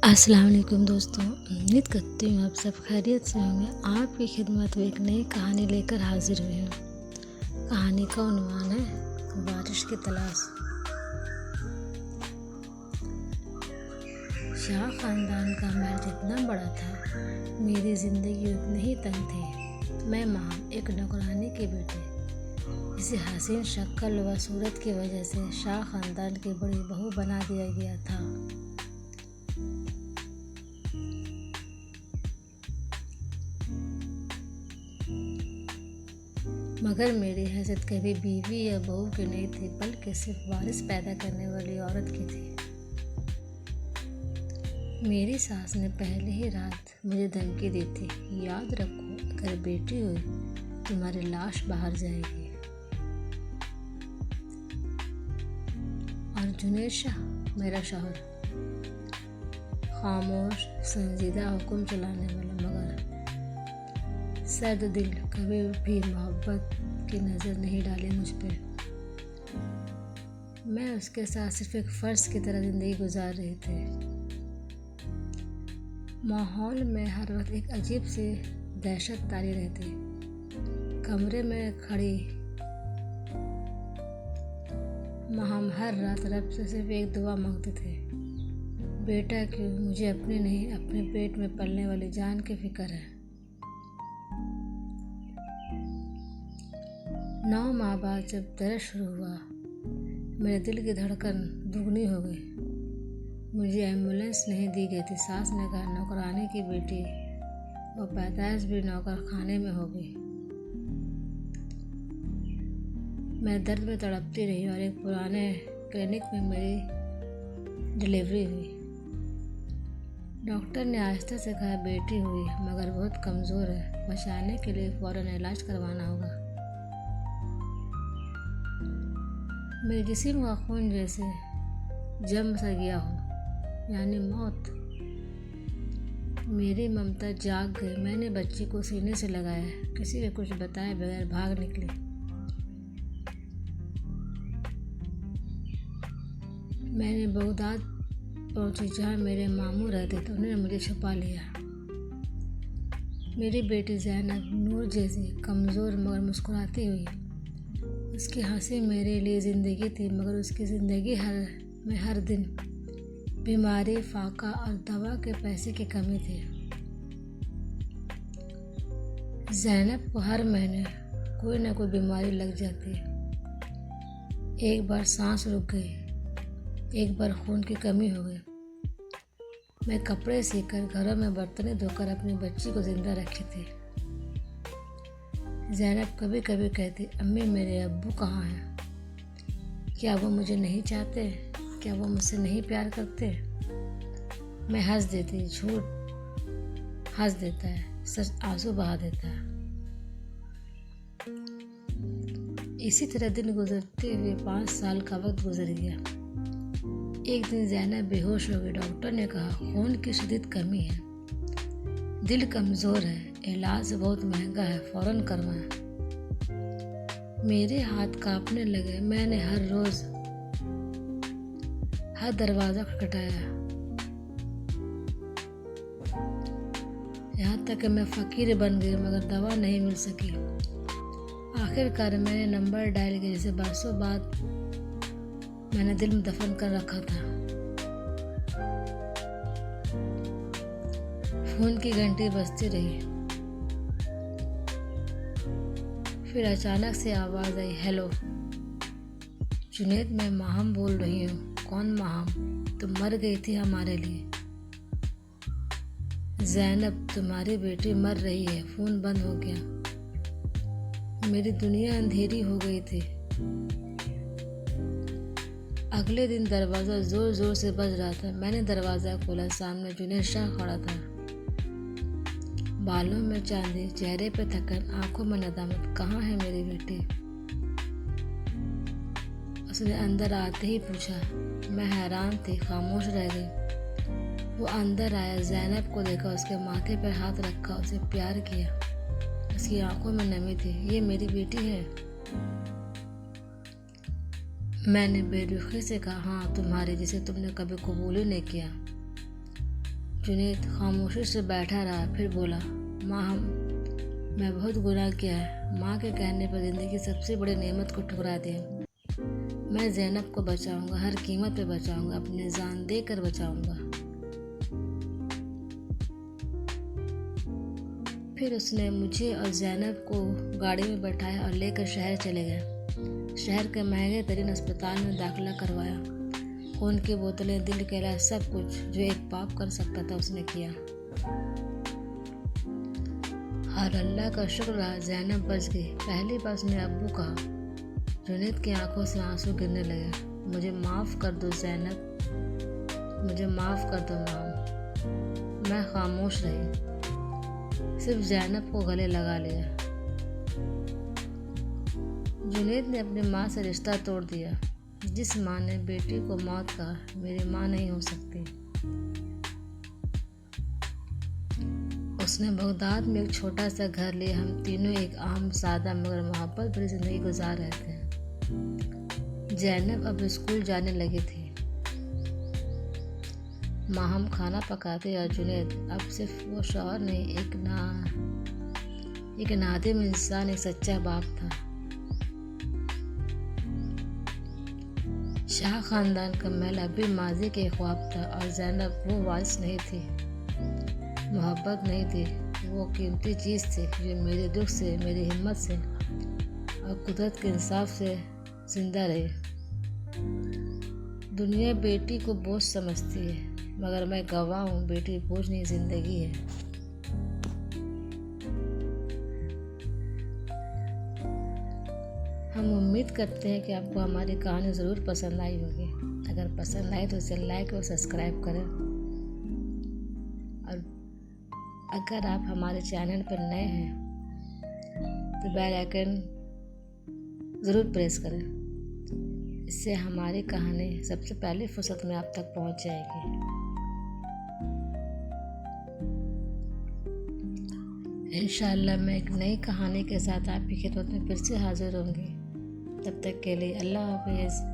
अस्सलाम वालेकुम दोस्तों, उम्मीद करती हूँ आप सब खैरियत से होंगे। आपकी खिदमत में एक नई कहानी लेकर हाजिर हुई हूँ। कहानी का उन्वान है बारिश की तलाश। शाह ख़ानदान का महल जितना बड़ा था, मेरी ज़िंदगी उतनी ही तंग थी। मैं माँ एक नौकरानी की बेटी, जिसे हसीन शक्ल व सूरत की वजह से शाह ख़ानदान की बड़ी बहू बना दिया गया था। मगर मेरी हैसियत कभी बीवी या बहू की नहीं थी, बल्कि सिर्फ वारिस पैदा करने वाली औरत की थी। मेरी सास ने पहले ही रात मुझे धमकी दी थी, याद रखो अगर बेटी हुई तुम्हारी लाश बाहर जाएगी। और जुनैद शाह मेरा शौहर, खामोश संजीदा हुक्म चलाने वाला, मगर सर्द दिल, कभी भी मोहब्बत की नज़र नहीं डाली मुझ पे। मैं उसके साथ सिर्फ एक फ़र्ज की तरह ज़िंदगी गुजार रही थी। माहौल में हर वक्त एक अजीब सी दहशत तारी रहती। कमरे में खड़ी हम हर रात रब से सिर्फ एक दुआ मांगते थे, बेटा क्यों, मुझे अपने नहीं अपने पेट में पलने वाली जान की फिक्र है। 9 माह बाद जब दर्द शुरू हुआ, मेरे दिल की धड़कन दुगनी हो गई। मुझे एम्बुलेंस नहीं दी गई थी। सास ने कहा नौकरानी की बेटी, वो पैदाइश भी नौकर खाने में हो गई। मैं दर्द में तड़पती रही और एक पुराने क्लिनिक में मेरी डिलीवरी हुई। डॉक्टर ने आहिस्ता से कहा बेटी हुई, मगर बहुत कमज़ोर है, बचाने के लिए फ़ौरन इलाज करवाना होगा। मेरे जिस्म का खून जैसे जम सा गया हो, यानी मौत। मेरी ममता जाग गई। मैंने बच्ची को सीने से लगाया, किसी को कुछ बताए बगैर भाग निकली। मैंने बगदाद पहुंची, जहाँ मेरे मामू रहते थे। उन्होंने मुझे छुपा लिया। मेरी बेटी ज़ैनब नूर जैसी कमज़ोर मगर मुस्कुराती हुई। उसकी हंसी मेरे लिए ज़िंदगी थी, मगर उसकी ज़िंदगी में हर दिन बीमारी, फाका और दवा के पैसे की कमी थी। ज़ैनब को हर महीने कोई ना कोई बीमारी लग जाती। एक बार सांस रुक गई, एक बार खून की कमी हो गई। मैं कपड़े सीकर, घरों में बर्तनें धोकर अपनी बच्ची को जिंदा रखी थी। ज़ैनब कभी कभी कहती, अम्मी मेरे अब्बू कहाँ हैं? क्या वो मुझे नहीं चाहते? क्या वो मुझसे नहीं प्यार करते? मैं हंस देती, झूठ हंस देता है, सच आंसू बहा देता है। इसी तरह दिन गुजरते हुए 5 साल का वक्त गुजर गया। एक दिन ज़ैनब बेहोश हो गई। डॉक्टर ने कहा खून की शदीद कमी है, दिल कमज़ोर है, इलाज बहुत महंगा है, फ़ौरन करवाएं। मेरे हाथ कांपने लगे। मैंने हर रोज़ हर दरवाज़ा खटखटाया, यहाँ तक कि मैं फ़कीर बन गई, मगर दवा नहीं मिल सकी। आखिरकार मैंने नंबर डायल किया जिसे बरसों बाद मैंने दिल में दफन कर रखा था। फोन की घंटी बजती रही, फिर अचानक से आवाज़ आई, हेलो जुनैद, मैं माहम बोल रही हूँ। कौन माहम? तुम मर गई थी हमारे लिए। ज़ैनब तुम्हारी बेटी मर रही है। फ़ोन बंद हो गया। मेरी दुनिया अंधेरी हो गई थी। अगले दिन दरवाज़ा ज़ोर ज़ोर से बज रहा था। मैंने दरवाज़ा खोला, सामने जुनैद शाह खड़ा था। बालों में चांदी, चेहरे पे थकन, आंखों में नदामत। कहाँ है मेरी बेटी? उसने अंदर आते ही पूछा। मैं हैरान थी, खामोश रह गई। वो अंदर आया, ज़ैनब को देखा, उसके माथे पर हाथ रखा, उसे प्यार किया। उसकी आंखों में नमी थी। ये मेरी बेटी है? मैंने बेरुखी से कहा, हाँ तुम्हारी, जिसे तुमने कभी कबूल ही नहीं किया। जुनैद खामोशी से बैठा रहा, फिर बोला, माँ मैं बहुत गुनाह किया है। माँ के कहने पर ज़िंदगी की सबसे बड़ी नेमत को ठुकरा दिया। मैं ज़ैनब को बचाऊंगा, हर कीमत पे बचाऊंगा, अपनी जान देकर बचाऊंगा। फिर उसने मुझे और ज़ैनब को गाड़ी में बैठाया और लेकर शहर चले गए। शहर के महंगे तरीन अस्पताल में दाखिला करवाया। खून की बोतलें, दिल के इलाज, सब कुछ जो एक पाप कर सकता था उसने किया। हर अल्लाह का शुक्र रहा, ज़ैनब बच गई। पहली बार उसने अब्बू कहा। जुनैद की आंखों से आंसू गिरने लगे। मुझे माफ़ कर दो ज़ैनब, मुझे माफ़ कर दो माम। मैं खामोश रही, सिर्फ ज़ैनब को गले लगा लिया। जुनैद ने अपनी माँ से रिश्ता तोड़ दिया। जिस माँ ने बेटी को मौत कहा, मेरी माँ नहीं हो सकती। उसने बगदाद में एक छोटा सा घर लिया। हम तीनों एक आम, सादा मगर मोहब्बत भरी जिंदगी गुजार रहे थे। ज़ैनब अब स्कूल जाने लगी थी। माँ हम खाना पकाते और जुनैद अब सिर्फ वो शौहर नहीं, एक नादिम इंसान, एक सच्चा बाप था। शाह खानदान का महल अब भी माजी के ख्वाब था और ज़ैनब वो वारिस नहीं थी, मोहब्बत नहीं थी, वो कीमती चीज़ थी जो मेरे दुख से, मेरी हिम्मत से और कुदरत के इंसाफ से जिंदा रही। दुनिया बेटी को बोझ समझती है, मगर मैं गवाह हूँ, बेटी बोझ नहीं, जिंदगी है। हम उम्मीद करते हैं कि आपको हमारी कहानी ज़रूर पसंद आई होगी। अगर पसंद आए तो इसे लाइक और सब्सक्राइब करें, और अगर आप हमारे चैनल पर नए हैं तो बेल आइकन ज़रूर प्रेस करें। इससे हमारी कहानी सबसे पहली फुर्सत में आप तक पहुंच जाएगी। इंशाअल्लाह मैं एक नई कहानी के साथ आपकी खिदमत में फिर से हाजिर होंगी। तब तक के लिए अल्लाह हाफ़िज़।